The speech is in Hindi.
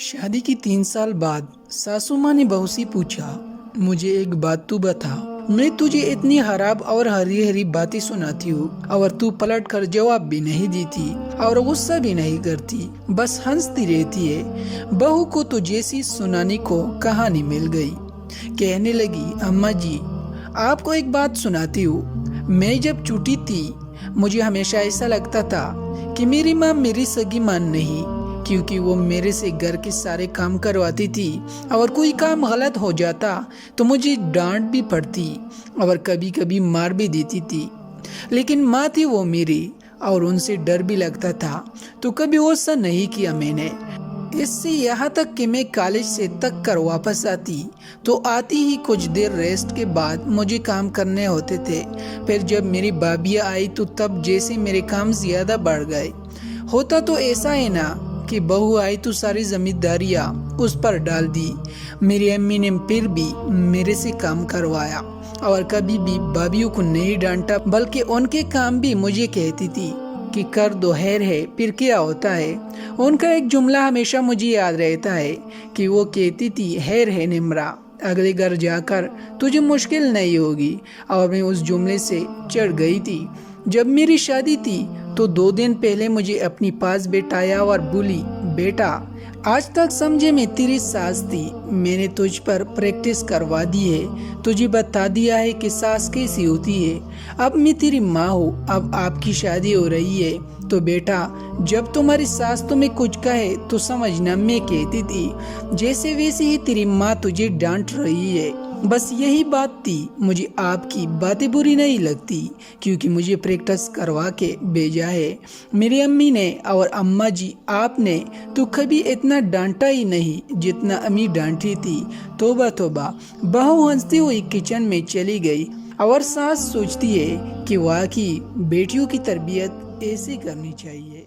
शादी की 3 साल बाद सासू माँ ने बहू से पूछा, मुझे एक बात तू बता, मैं तुझे इतनी खराब और हरी हरी बातें सुनाती हूँ और तू पलट कर जवाब भी नहीं देती और गुस्सा भी नहीं करती, बस हंसती रहती है। बहू को तो जैसी सुनाने को कहानी मिल गई। कहने लगी, अम्मा जी आपको एक बात सुनाती हूँ। मैं जब छोटी थी मुझे हमेशा ऐसा लगता था कि मेरी माँ मेरी सगी माँ नहीं, क्योंकि वो मेरे से घर के सारे काम करवाती थी और कोई काम गलत हो जाता तो मुझे डांट भी पड़ती और कभी कभी मार भी देती थी। लेकिन माँ थी वो मेरी और उनसे डर भी लगता था, तो कभी गुस्सा नहीं किया मैंने। इससे यहाँ तक कि मैं कॉलेज से तक कर वापस आती तो आती ही कुछ देर रेस्ट के बाद मुझे काम करने होते थे। फिर जब मेरी भाभियाँ आई तो तब जैसे मेरे काम ज्यादा बढ़ गए। होता तो ऐसा है ना कि बहू आई तो सारी जिम्मेदारियाँ उस पर डाल दी। मेरी अम्मी ने फिर भी मेरे से काम करवाया और कभी भी भाभियों को नहीं डांटा, बल्कि उनके काम भी मुझे कहती थी कि कर दो, हैर है फिर क्या होता है। उनका एक जुमला हमेशा मुझे याद रहता है कि वो कहती थी, हैर है निमरा, अगले घर जाकर तुझे मुश्किल नहीं होगी। और मैं उस जुमले से चढ़ गई थी। जब मेरी शादी थी तो 2 दिन पहले मुझे अपनी पास बैठाया और बोली, बेटा आज तक समझे मैं तेरी सास थी, मैंने तुझ पर प्रैक्टिस करवा दी है, तुझे बता दिया है कि सास कैसी होती है। अब मैं तेरी माँ हूँ, अब आपकी शादी हो रही है, तो बेटा जब तुम्हारी सास तुम्हें कुछ कहे तो समझना मैं कहती थी जैसे वैसे ही तेरी माँ तुझे डांट रही है। बस यही बात थी, मुझे आपकी बातें बुरी नहीं लगती क्योंकि मुझे प्रैक्टिस करवा के भेजा है मेरी अम्मी ने और अम्मा जी आपने तो कभी इतना डांटा ही नहीं जितना अम्मी डांटी थी। तोबा तोबा। बहू हंसती हुई किचन में चली गई और सास सोचती है कि वाकई बेटियों की तरबियत ऐसे करनी चाहिए।